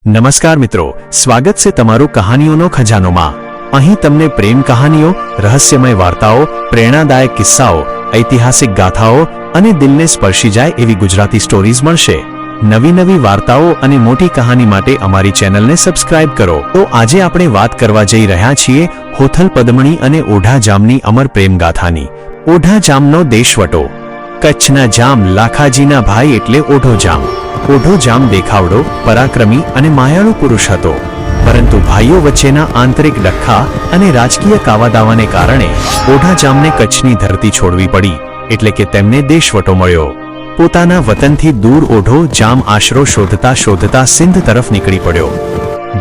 નમસ્કાર મિત્રો, સ્વાગત છે તમારું કહાનીઓનો ખજાનોમાં। અહીં તમને પ્રેમ કહાનીઓ, રહસ્યમય વાર્તાઓ, પ્રેરણાદાયક કિસ્સાઓ, ઐતિહાસિક ગાથાઓ અને દિલને સ્પર્શી જાય એવી ગુજરાતી સ્ટોરીઝ મળશે। નવી વાર્તાઓ અને મોટી કહાની માટે અમારી ચેનલને સબસ્ક્રાઇબ કરો। તો આજે આપણે વાત કરવા જઈ રહ્યા છીએ હોથલ પદમણી અને ઓઢા જામની અમર પ્રેમ ગાથાની। ઓઢા જામનો દેશવટો। કચ્છના જામ લાખાજીના ભાઈ એટલે ઓઢો જામ। ઓઢો જામ દેખાવડો, પરાક્રમી અને માયાળુ પુરુષ હતો, પરંતુ ભાઈઓ વચ્ચેના આંતરિક ડખ્ખા અને રાજકીય કાવાદાવાને કારણે ઓઢા જામને કચ્છની ધરતી છોડવી પડી, એટલે કે તેમને દેશવટો મળ્યો। પોતાના વતનથી દૂર ઓઢો જામ આશરો શોધતા સિંધ તરફ નીકળી પડ્યો।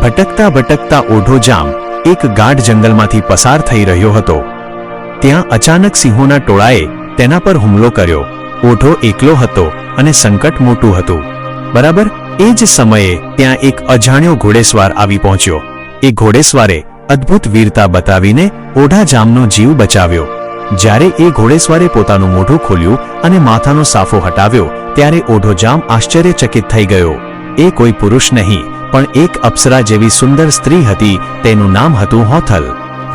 ભટકતા ઓઢો જામ એક ગાઢ જંગલમાંથી પસાર થઈ રહ્યો હતો। ત્યાં અચાનક સિંહોના ટોળાએ તેના પર હુમલો કર્યો। ઓઢો એકલો હતો અને સંકટ મોટું હતું। બરાબર એ જ સમયે ત્યાં એક અજાણ્યો ઘોડેસવાર આવી પહોંચ્યો। એ ઘોડેસવારે અદ્ભુત વીરતા બતાવીને ઓઢા જામનો જીવ બચાવ્યો। જ્યારે એ ઘોડેસવારે પોતાનું મોઢું ખોલ્યું અને માથાનો સાફો હટાવ્યો, ત્યારે ઓઢો જામ આશ્ચર્યચકિત થઈ ગયો। એ કોઈ પુરુષ નહીં, પણ એક અપ્સરા જેવી સુંદર સ્ત્રી હતી। તેનું નામ હતું હોથલ।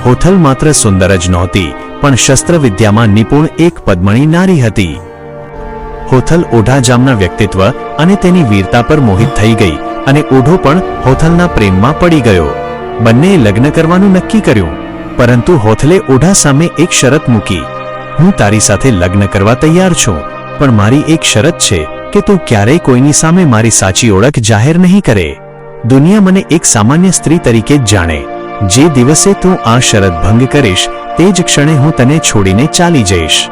હોથલ માત્ર સુંદર જ નહોતી, પણ શસ્ત્રવિદ્યામાં નિપુણ એક પદ્મણી નારી હતી। હોથલ ઓઢા જામના વ્યક્તિત્વ અને તેની વીરતા પર મોહિત થઈ ગઈ અને ઓઢો પણ હોથલના પ્રેમમાં પડી ગયો। બંનેએ લગ્ન કરવાનું નક્કી કર્યું, પરંતુ હોથલે ઓઢા સામે એક શરત મૂકી। હું તારી સાથે લગ્ન કરવા તૈયાર છું, પણ મારી એક શરત છે કે તું ક્યારેય કોઈની સામે મારી સાચી ઓળખ જાહેર નહીં કરે। દુનિયા મને એક સામાન્ય સ્ત્રી તરીકે જ જાણે। જે દિવસે તું આ શરત ભંગ કરીશ, તે જ ક્ષણે હું તને છોડીને ચાલી જઈશ।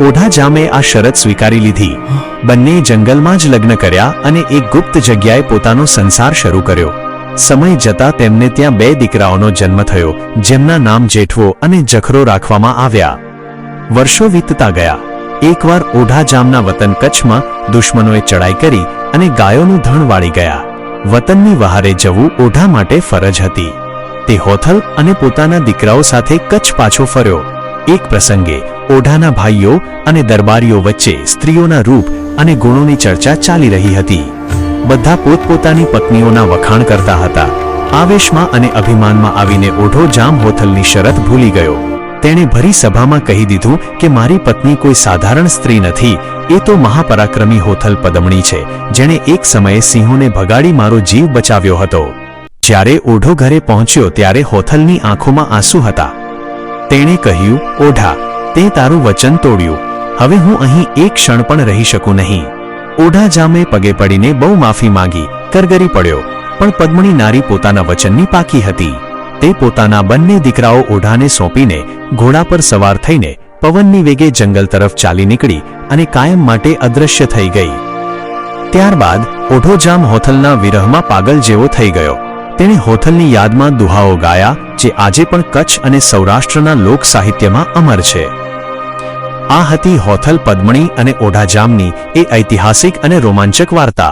ઓઢા જામે આ શરત સ્વીકારી લીધી। બંને જંગલમાં જ લગ્ન કર્યા અને એક ગુપ્ત જગ્યાએ પોતાનો સંસાર શરૂ કર્યો। સમય જતાં તેમને ત્યાં 2 દીકરાઓનો જન્મ થયો, જેમના નામ જેઠવો અને જખરો રાખવામાં આવ્યા। વર્ષો વીતતા ગયા। એકવાર ઓઢા જામના વતન કચ્છમાં દુશ્મનોએ ચડાઈ કરી અને ગાયોનું ધણ વાળી ગયા। વતનની વહારે જવું ઓઢા માટે ફરજ હતી। તે હોથલ અને પોતાના દીકરાઓ સાથે કચ્છ પાછો ફર્યો। એક પ્રસંગે ઓઢાના ભાઈઓ અને દરબારીઓ વચ્ચે સ્ત્રીઓના રૂપ અને ગુણોની ચર્ચા ચાલી રહી હતી। બધા પોતપોતાની પત્નીઓના વખાણ કરતા હતા। આવેશમાં અને અભિમાનમાં આવીને ઓઢો જામ હોથલની શરત ભૂલી ગયો। તેણે ભરી સભામાં કહી દીધું કે મારી પત્ની કોઈ સાધારણ સ્ત્રી નથી, એ તો મહાપરાક્રમી હોથલ પદમણી છે, જેણે એક સમયે સિંહોને ભગાડી મારો જીવ બચાવ્યો હતો। જ્યારે ઓઢો ઘરે પહોંચ્યો ત્યારે હોથલની આંખોમાં આંસુ હતા। તેણે કહ્યું, ઓઢા, તે તારું વચન તોડ્યું। હવે હું અહીં એક ક્ષણ પણ રહી શકું નહીં। ઓઢા જામે પગે પડીને બહુ માફી માંગી, કરગરી પડ્યો, પણ પદ્મણી નારી પોતાના વચનની પાકી હતી। તે પોતાના બંને દીકરાઓ ઓઢાને સોંપીને ઘોડા પર સવાર થઈને પવનની વેગે જંગલ તરફ ચાલી નીકળી અને કાયમ માટે અદૃશ્ય થઈ ગઈ। ત્યારબાદ ઓઢો જામ હોથલના વિરહમાં પાગલ જેવો થઈ ગયો। તેણે હોથલની યાદમાં દુહાઓ ગાયા, જે આજે પણ કચ્છ અને સૌરાષ્ટ્રના લોક સાહિત્યમાં અમર છે। આ હતી હોથલ પદ્મણી અને ઓઢા જામની એ ઐતિહાસિક અને રોમાંચક વાર્તા।